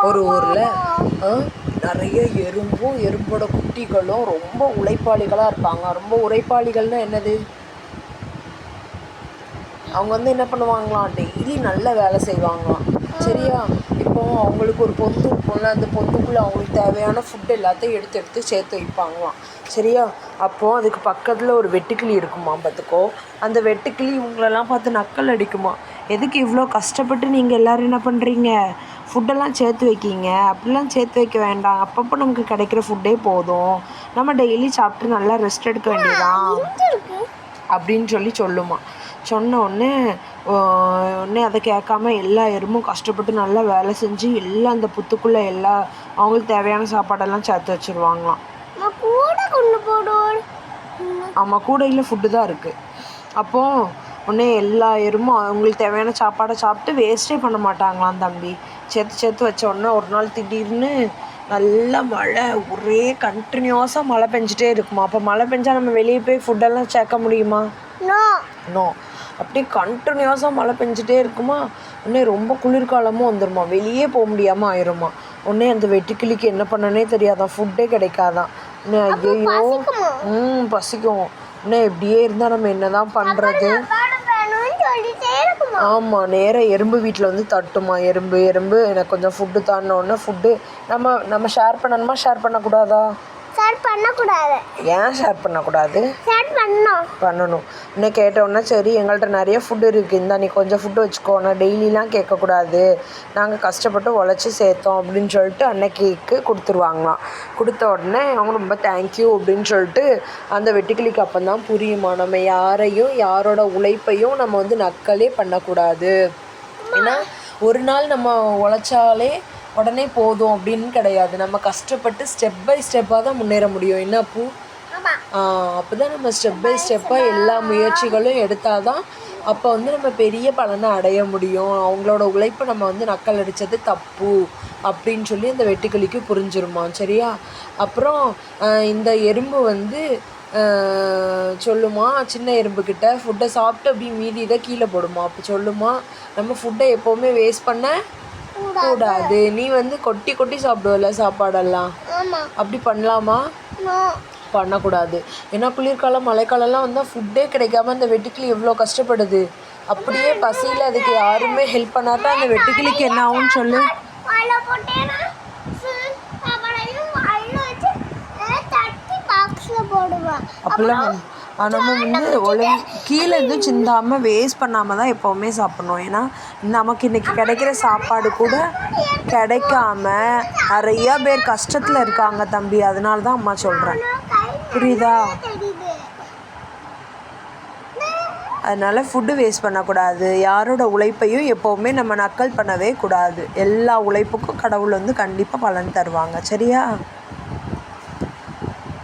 ஒரு ஊரில் நிறைய எறும்போட குட்டிகளும் ரொம்ப உழைப்பாளிகளாக இருப்பாங்க. ரொம்ப உழைப்பாளிகள்னால் என்னது? அவங்க வந்து என்ன பண்ணுவாங்களாம், டெய்லி நல்ல வேலை செய்வாங்களாம். சரியா? இப்போது அவங்களுக்கு ஒரு பொந்து இருக்கும்ல, அந்த பொந்துக்குள்ளே அவங்களுக்கு தேவையான ஃபுட் எல்லாத்தையும் எடுத்து சேர்த்து வைப்பாங்களாம். சரியா? அப்போது அதுக்கு பக்கத்தில் ஒரு வெட்டுக்கிளி இருக்குமா பார்த்துக்கோ. அந்த வெட்டுக்கிளி இவங்களெல்லாம் பார்த்து நக்கல் அடிக்குமா. எதுக்கு இவ்வளோ கஷ்டப்பட்டு நீங்கள் எல்லோரும் என்ன பண்ணுறீங்க, ஃபுட்டெல்லாம் சேர்த்து வைக்கிங்க? அப்படிலாம் சேர்த்து வைக்க வேண்டாம், அப்பப்போ நமக்கு கிடைக்கிற ஃபுட்டே போதும், நம்ம டெய்லி சாப்பிட்டு நல்லா ரெஸ்ட் எடுக்க வேண்டியதான் அப்படின்னு சொல்லுமா. சொன்ன உடனே அதை கேட்காம எல்லா எறும்பும் கஷ்டப்பட்டு நல்லா வேலை செஞ்சு எல்லாம் அந்த புத்துக்குள்ளே அவங்களுக்கு தேவையான சாப்பாடெல்லாம் சேர்த்து வச்சுருவாங்களாம். ஆமாம், கூடையில் ஃபுட்டு தான் இருக்குது. அப்போது உடனே எல்லா எறும்பும் அவங்களுக்கு தேவையான சாப்பாடை சாப்பிட்டு வேஸ்ட்டே பண்ண மாட்டாங்களாம் தம்பி. சேர்த்து வச்ச உடனே ஒரு நாள் திடீர்னு நல்ல மழை, ஒரே கண்டினியூஸாக மழை பெஞ்சிட்டே இருக்குமா. அப்போ மழை பெஞ்சால் நம்ம வெளியே போய் ஃபுட்டெல்லாம் சேர்க்க முடியுமா? நோ. அப்படியே கண்டினியூஸாக மழை பெஞ்சிட்டே இருக்குமா. உடனே ரொம்ப குளிர்காலமும் வந்துடுமா, வெளியே போக முடியாமல் ஆயிடுமா. உடனே அந்த வெட்டுக்கிளிக்கு என்ன பண்ணனே தெரியாதான், ஃபுட்டே கிடைக்காதான். உடனே ஐயோ பசிக்கும். உடனே இப்படியே இருந்தால் நம்ம என்ன தான் பண்ணுறது? ஆமாம், நேராக எறும்பு வீட்டில் வந்து தட்டுமா. எறும்பு எனக்கு கொஞ்சம் ஃபுட்டு தானோடனே ஃபுட்டு நம்ம ஷேர் பண்ணணுமா, ஷேர் பண்ணக்கூடாதா? ஏன் ஷேர் பண்ணக்கூடாது? பண்ணணும். இன்னும் கேட்டோன்னா சரி எங்கள்கிட்ட நிறைய ஃபுட்டு இருக்குது, இந்தா நீ கொஞ்சம் ஃபுட்டு வச்சுக்கோ, நான் டெய்லிலாம் கேட்கக்கூடாது, நாங்கள் கஷ்டப்பட்டு உழைச்சி சேர்த்தோம் அப்படின்னு சொல்லிட்டு அன்னைக்கு கொடுத்துருவாங்களாம். கொடுத்த உடனே அவங்க ரொம்ப தேங்க்யூ அப்படின்னு சொல்லிட்டு அந்த வெட்டுக்கிளிக்கு அப்போ தான் புரியுமா, நம்ம யாரோட உழைப்பையும் நம்ம வந்து நக்கலே பண்ணக்கூடாது. ஏன்னா ஒரு நாள் நம்ம உழைச்சாலே உடனே போதும் அப்படின்னு கிடையாது, நம்ம கஷ்டப்பட்டு ஸ்டெப் பை ஸ்டெப்பாக தான் முன்னேற முடியும். என்ன பூ? அப்போ தான் நம்ம ஸ்டெப் பை ஸ்டெப்பாக எல்லா முயற்சிகளும் எடுத்தால் தான் அப்போ வந்து நம்ம பெரிய பலனை அடைய முடியும். அவங்களோட உழைப்பை நம்ம வந்து நக்கல் அடித்தது தப்பு அப்படின்னு சொல்லி அந்த வெட்டுக்கிளிக்கு புரிஞ்சிருமா. சரியா? அப்புறம் இந்த எறும்பு வந்து சொல்லுமா சின்ன எறும்புக்கிட்ட, ஃபுட்டை சாப்பிட்டு அப்படி மீதி இதை கீழே போடுமா. அப்போ சொல்லுமா, நம்ம ஃபுட்டை எப்போவுமே வேஸ்ட் பண்ண கூடாது, நீ வந்து கொட்டி சாப்பிடுவல சாப்பாடெல்லாம், அப்படி பண்ணலாமா? பண்ணக்கூடாது. ஏன்னா குளிர்காலம் மழைக்காலம்லாம் வந்தால் ஃபுட்டே கிடைக்காம அந்த வெட்டுக்கிளி எவ்வளோ கஷ்டப்படுது. அப்படியே பசியில் அதுக்கு யாருமே ஹெல்ப் பண்ணாட்டா அந்த வெட்டுக்கிளிக்கு என்ன ஆகும்னு சொல்லு. அப்பெல்லாம் நம்ம வந்து கீழே எதுவும் சிந்தாமல் வேஸ்ட் பண்ணாமல் தான் எப்போவுமே சாப்பிட்ணும். ஏன்னா நமக்கு இன்றைக்கி கிடைக்கிற சாப்பாடு கூட கிடைக்காம நிறையா பேர் கஷ்டத்தில் இருக்காங்க தம்பி. அதனால தான் அம்மா சொல்கிறேன், புரியுதா? அதனால் ஃபுட்டு வேஸ்ட் பண்ணக்கூடாது, யாரோட உழைப்பையும் எப்போவுமே நம்ம நக்கல் பண்ணவே கூடாது. எல்லா உழைப்புக்கும் கடவுள் வந்து கண்டிப்பாக பலன் தருவாங்க. சரியா?